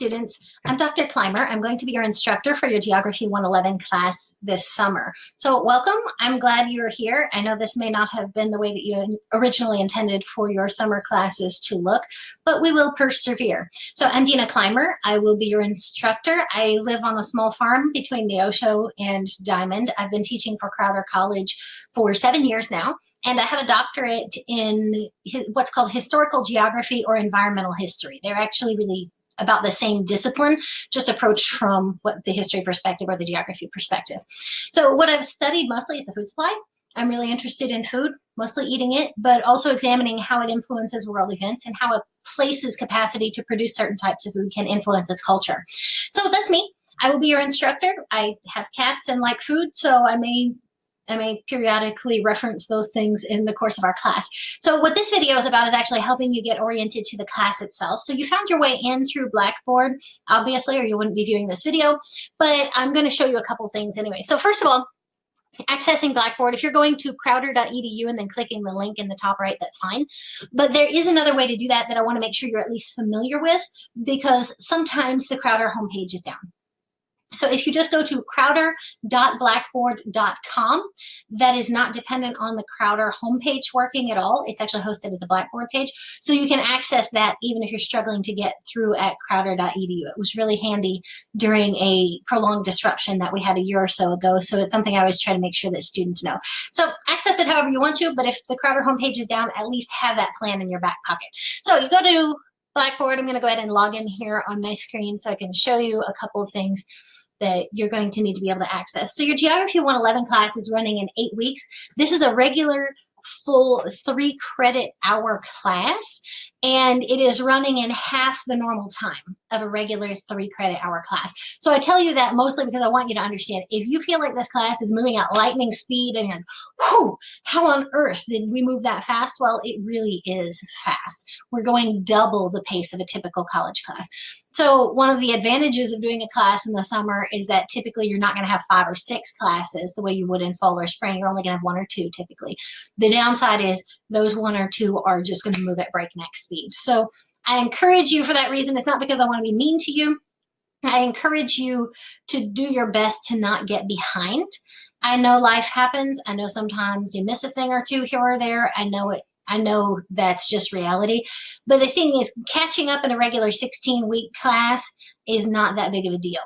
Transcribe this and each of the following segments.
students. I'm Dr. Clymer. I'm going to be your instructor for your Geography 111 class this summer. So welcome. I'm glad you're here. I know this may not have been the way that you originally intended for your summer classes to look, but we will persevere. So I'm Dina Clymer. I will be your instructor. I live on a small farm between Neosho and Diamond. I've been teaching for Crowder College for 7 years now. And I have a doctorate in what's called historical geography or environmental history. They're actually really about the same discipline, just approached from what the history perspective or the geography perspective. So what I've studied mostly is the food supply. I'm really interested in food, mostly eating it, but also examining how it influences world events and how a place's capacity to produce certain types of food can influence its culture. So that's me. I will be your instructor. I have cats and like food, so I may periodically reference those things in the course of our class. So what this video is about is actually helping you get oriented to the class itself. So you found your way in through Blackboard, obviously, or you wouldn't be viewing this video, but I'm going to show you a couple things anyway. So first of all, accessing Blackboard, if you're going to crowder.edu and then clicking the link in the top right, that's fine. But there is another way to do that I want to make sure you're at least familiar with, because sometimes the Crowder homepage is down. So if you just go to crowder.blackboard.com, that is not dependent on the Crowder homepage working at all. It's actually hosted at the Blackboard page. So you can access that even if you're struggling to get through at crowder.edu. It was really handy during a prolonged disruption that we had a year or so ago. So it's something I always try to make sure that students know. So access it however you want to, but if the Crowder homepage is down, at least have that plan in your back pocket. So you go to Blackboard. I'm going to go ahead and log in here on my screen so I can show you a couple of things that you're going to need to be able to access. So your Geography 111 class is running in 8 weeks. This is a regular full 3 credit hour class, and it is running in half the normal time of a regular 3 credit hour class. So I tell you that mostly because I want you to understand, if you feel like this class is moving at lightning speed and you're like, whew, how on earth did we move that fast? Well, it really is fast. We're going double the pace of a typical college class. So one of the advantages of doing a class in the summer is that typically you're not going to have 5 or 6 classes the way you would in fall or spring. You're only going to have 1 or 2 typically. The downside is those 1 or 2 are just going to move at breakneck speed. So I encourage you for that reason. It's not because I want to be mean to you. I encourage you to do your best to not get behind. I know life happens. I know sometimes you miss a thing or two here or there. I know it. I know that's just reality. But the thing is, catching up in a regular 16-week class is not that big of a deal.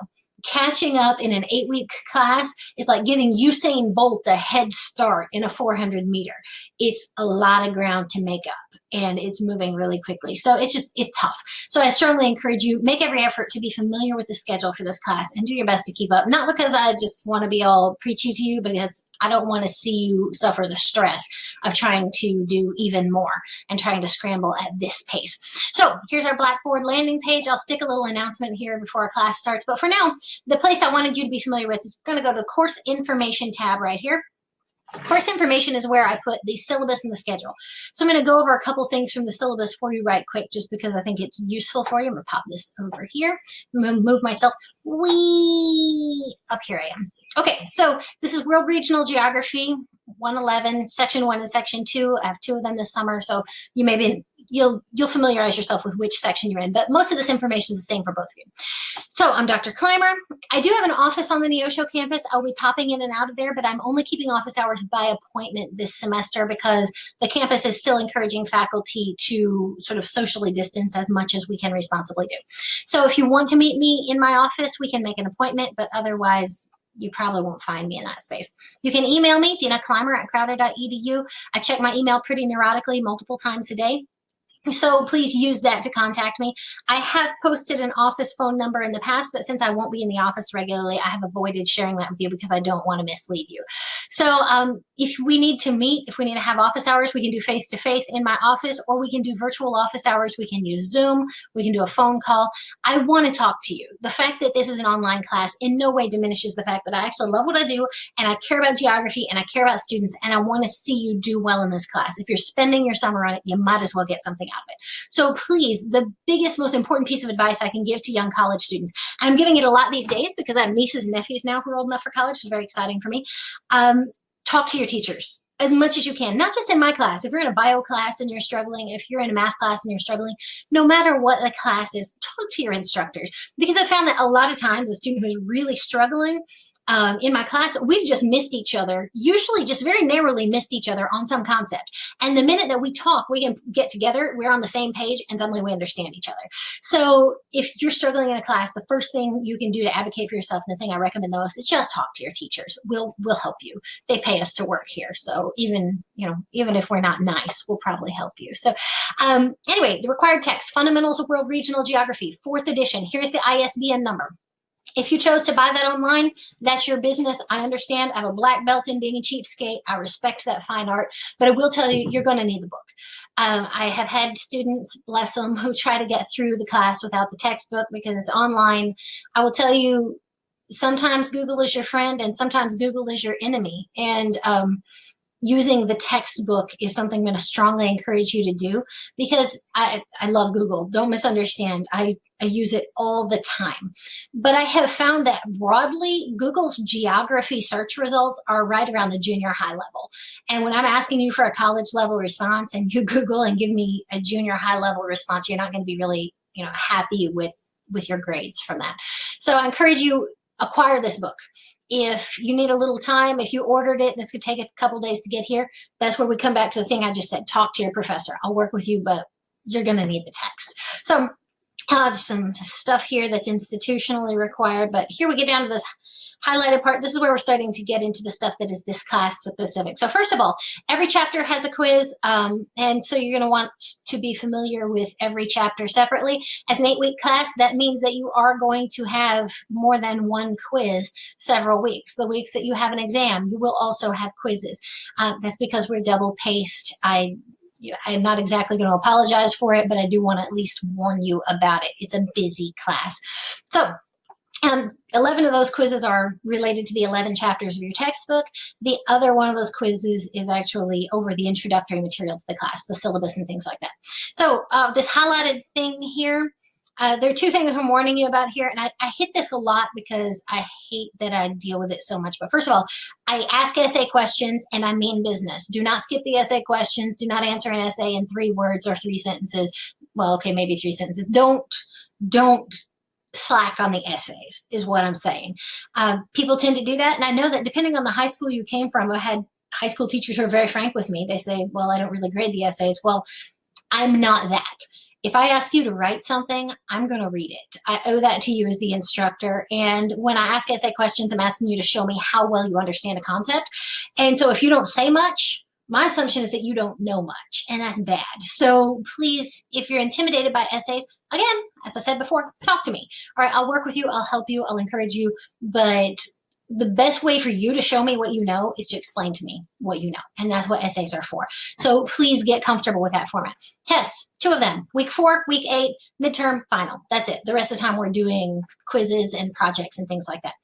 Catching up in an 8-week class is like giving Usain Bolt a head start in a 400 meter. It's a lot of ground to make up, and it's moving really quickly. So it's tough. So I strongly encourage you, make every effort to be familiar with the schedule for this class and do your best to keep up. Not because I just want to be all preachy to you, because I don't want to see you suffer the stress of trying to do even more and trying to scramble at this pace. So here's our Blackboard landing page. I'll stick a little announcement here before our class starts. But for now, the place I wanted you to be familiar with is going to go to the Course Information tab right here. Course information is where I put the syllabus and the schedule. So I'm going to go over a couple things from the syllabus for you right quick, just because I think it's useful for you. I'm going to pop this over here. I'm going to move myself way up. Here I am. Okay, so this is World Regional Geography 111, Section 1 and Section 2. I have 2 of them this summer, so you'll familiarize yourself with which section you're in, but most of this information is the same for both of you. So I'm Dr. Clymer. I do have an office on the Neosho campus. I'll be popping in and out of there, but I'm only keeping office hours by appointment this semester because the campus is still encouraging faculty to sort of socially distance as much as we can responsibly do. So if you want to meet me in my office, we can make an appointment, but otherwise, you probably won't find me in that space. You can email me, dinaclymer@crowder.edu. I check my email pretty neurotically multiple times a day. So please use that to contact me. I have posted an office phone number in the past, but since I won't be in the office regularly, I have avoided sharing that with you because I don't want to mislead you. So if we need to meet, if we need to have office hours, we can do face-to-face in my office, or we can do virtual office hours. We can use Zoom. We can do a phone call. I want to talk to you. The fact that this is an online class in no way diminishes the fact that I actually love what I do, and I care about geography, and I care about students, and I want to see you do well in this class. If you're spending your summer on it, you might as well get something out of it. So please, the biggest, most important piece of advice I can give to young college students, I'm giving it a lot these days because I have nieces and nephews now who are old enough for college. It's very exciting for me. Talk to your teachers. as much as you can, not just in my class. If you're in a bio class and you're struggling, if you're in a math class and you're struggling, no matter what the class is, talk to your instructors. Because I found that a lot of times a student who's really struggling in my class, we've just missed each other, usually just very narrowly missed each other on some concept. And the minute that we talk, we can get together, we're on the same page, and suddenly we understand each other. So if you're struggling in a class, the first thing you can do to advocate for yourself, and the thing I recommend the most, is just talk to your teachers. We'll help you. They pay us to work here. So even if we're not nice, we'll probably help you. So anyway, the required text, Fundamentals of World Regional Geography, 4th edition. Here's the ISBN number. If you chose to buy that online, that's your business. I understand. I have a black belt in being a cheapskate. I respect that fine art, but I will tell you, you're going to need the book. I have had students, bless them, who try to get through the class without the textbook because it's online. I will tell you, sometimes Google is your friend and sometimes Google is your enemy. And using the textbook is something I'm going to strongly encourage you to do, because I love Google. Don't misunderstand. I use it all the time. But I have found that broadly, Google's geography search results are right around the junior high level. And when I'm asking you for a college level response and you Google and give me a junior high level response, you're not going to be really, happy with your grades from that. So I encourage you, acquire this book. If you need a little time, if you ordered it and it's going to take a couple days to get here, that's where we come back to the thing I just said. Talk to your professor. I'll work with you, but you're going to need the text. So I have some stuff here that's institutionally required, but here we get down to this highlighted part. This is where we're starting to get into the stuff that is this class specific. So first of all, every chapter has a quiz, and so you're going to want to be familiar with every chapter separately. As an 8-week class, that means that you are going to have more than one quiz several weeks. The weeks that you have an exam, you will also have quizzes. That's because we're double-paced. I'm not exactly going to apologize for it, but I do want to at least warn you about it. It's a busy class. So 11 of those quizzes are related to the 11 chapters of your textbook. The other one of those quizzes is actually over the introductory material to the class, the syllabus and things like that. So this highlighted thing here, there are 2 things I'm warning you about here, and I hit this a lot because I hate that I deal with it so much. But first of all, I ask essay questions and I mean business. Do not skip the essay questions. Do not answer an essay in 3 words or 3 sentences. Well, okay, maybe 3 sentences. Don't slack on the essays is what I'm saying. People tend to do that, and I know that depending on the high school you came from, I had high school teachers who are very frank with me. They say, well, I don't really grade the essays. Well, I'm not that. If I ask you to write something, I'm going to read it. I owe that to you as the instructor. And when I ask essay questions, I'm asking you to show me how well you understand a concept. And so if you don't say much, my assumption is that you don't know much, and that's bad. So please, if you're intimidated by essays, again, as I said before, talk to me. All right, I'll work with you, I'll help you, I'll encourage you, but the best way for you to show me what you know is to explain to me what you know, and that's what essays are for. So please get comfortable with that format. Tests, 2 of them, week 4, week 8, midterm, final. That's it. The rest of the time we're doing quizzes and projects and things like that.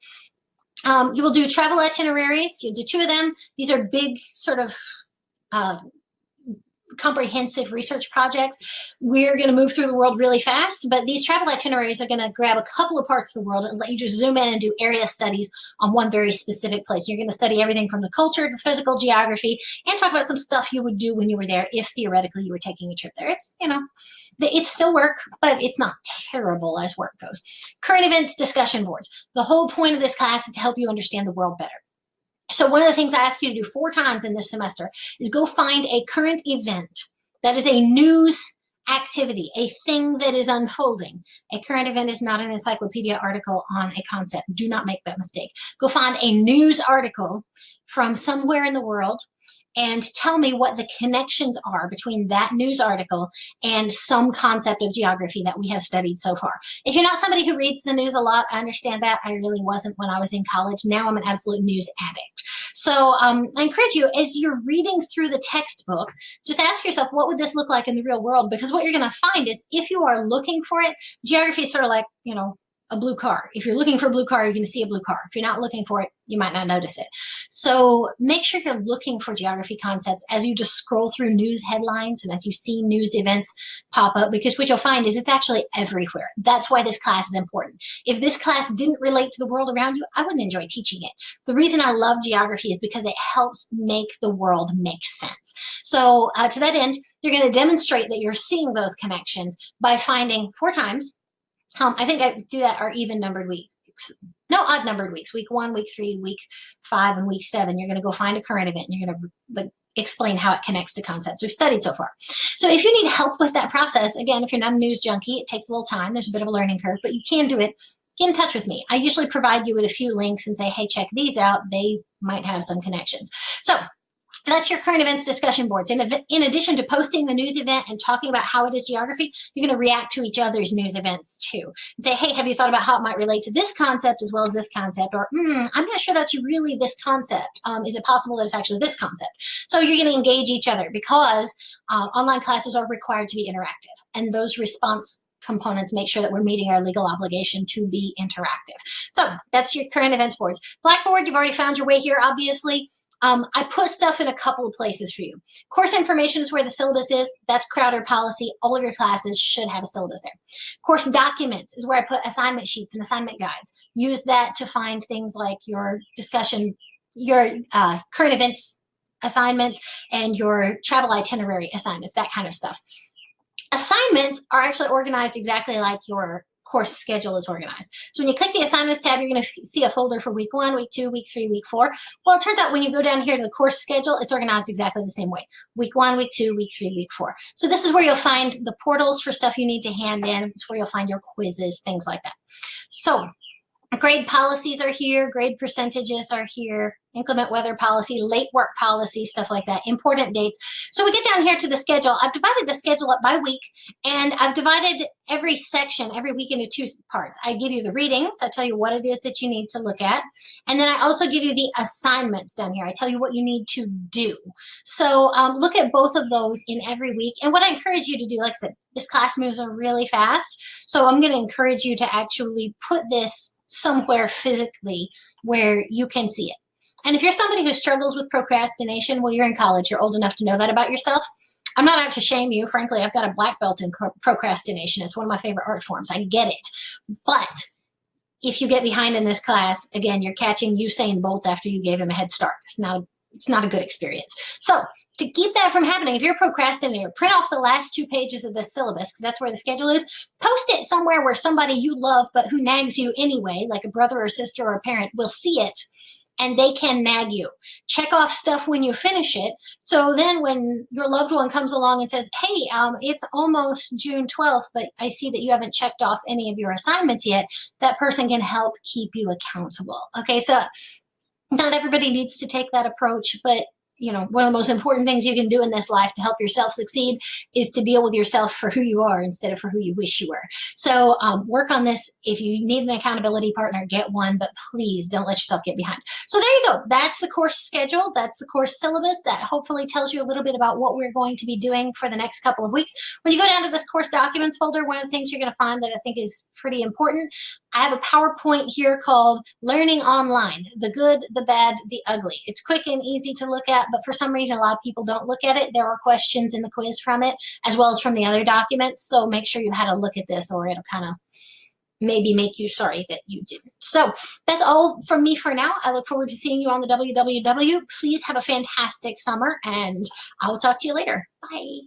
You will do travel itineraries. You'll do 2 of them. These are big sort of comprehensive research projects. We're going to move through the world really fast, but these travel itineraries are going to grab a couple of parts of the world and let you just zoom in and do area studies on one very specific place. You're going to study everything from the culture to physical geography and talk about some stuff you would do when you were there if theoretically you were taking a trip there. It's, it's still work, but it's not terrible as work goes. Current events discussion boards. The whole point of this class is to help you understand the world better. So one of the things I ask you to do 4 times in this semester is go find a current event that is a news activity, a thing that is unfolding. A current event is not an encyclopedia article on a concept. Do not make that mistake. Go find a news article from somewhere in the world and tell me what the connections are between that news article and some concept of geography that we have studied so far. If you're not somebody who reads the news a lot, I understand that. I really wasn't when I was in college. Now I'm an absolute news addict. So I encourage you, as you're reading through the textbook, just ask yourself, what would this look like in the real world? Because what you're going to find is if you are looking for it, geography is sort of like, a blue car. If you're looking for a blue car, you're going to see a blue car. If you're not looking for it, you might not notice it. So make sure you're looking for geography concepts as you just scroll through news headlines and as you see news events pop up, because what you'll find is it's actually everywhere. That's why this class is important. If this class didn't relate to the world around you, I wouldn't enjoy teaching it. The reason I love geography is because it helps make the world make sense. So to that end, you're going to demonstrate that you're seeing those connections by finding 4 times. I think I do that are even numbered weeks. No, odd numbered weeks. Week 1, week 3, week 5, and week 7. You're going to go find a current event and you're going to explain how it connects to concepts we've studied so far. So if you need help with that process, again, if you're not a news junkie, it takes a little time. There's a bit of a learning curve, but you can do it. Get in touch with me. I usually provide you with a few links and say, hey, check these out. They might have some connections. So that's your current events discussion boards. In addition to posting the news event and talking about how it is geography, you're going to react to each other's news events too. And say, hey, have you thought about how it might relate to this concept as well as this concept? Or, I'm not sure that's really this concept. Is it possible that it's actually this concept? So you're going to engage each other because online classes are required to be interactive. And those response components make sure that we're meeting our legal obligation to be interactive. So that's your current events boards. Blackboard, you've already found your way here, obviously. I put stuff in a couple of places for you. Course information is where the syllabus is. That's Crowder policy. All of your classes should have a syllabus there. Course documents is where I put assignment sheets and assignment guides. Use that to find things like your discussion, your current events assignments, and your travel itinerary assignments, that kind of stuff. Assignments are actually organized exactly like your course schedule is organized. So when you click the assignments tab, you're going to see a folder for week 1, week 2, week 3, week 4. Well, it turns out when you go down here to the course schedule, it's organized exactly the same way. Week 1, week 2, week 3, week 4. So this is where you'll find the portals for stuff you need to hand in. It's where you'll find your quizzes, things like that. So grade policies are here, grade percentages are here, inclement weather policy, late work policy, stuff like that, important dates. So we get down here to the schedule. I've divided the schedule up by week, and I've divided every section, every week into 2 parts. I give you the readings, I tell you what it is that you need to look at, and then I also give you the assignments down here. I tell you what you need to do. So look at both of those in every week, and what I encourage you to do, like I said, this class moves really fast, so I'm going to encourage you to actually put this somewhere physically where you can see it. And if you're somebody who struggles with procrastination, well, you're in college, you're old enough to know that about yourself. I'm not out to shame you. Frankly, I've got a black belt in procrastination. It's one of my favorite art forms. I get it. But if you get behind in this class, again, you're catching Usain Bolt after you gave him a head start. It's not a good experience. So to keep that from happening, if you're a procrastinator, print off the last 2 pages of the syllabus, because that's where the schedule is. Post it somewhere where somebody you love but who nags you anyway, like a brother or sister or a parent, will see it and they can nag you. Check off stuff when you finish it. So then when your loved one comes along and says, hey, it's almost June 12th, but I see that you haven't checked off any of your assignments yet, that person can help keep you accountable. Okay, so not everybody needs to take that approach, but one of the most important things you can do in this life to help yourself succeed is to deal with yourself for who you are instead of for who you wish you were. So work on this. If you need an accountability partner, get one, but please don't let yourself get behind. So there you go. That's the course schedule. That's the course syllabus. That hopefully tells you a little bit about what we're going to be doing for the next couple of weeks. When you go down to this course documents folder, one of the things you're going to find that I think is pretty important, I have a PowerPoint here called Learning Online, the good, the bad, the ugly. It's quick and easy to look at, but for some reason, a lot of people don't look at it. There are questions in the quiz from it, as well as from the other documents. So make sure you had a look at this, or it'll kind of maybe make you sorry that you didn't. So that's all from me for now. I look forward to seeing you on the WWW. Please have a fantastic summer, and I will talk to you later. Bye.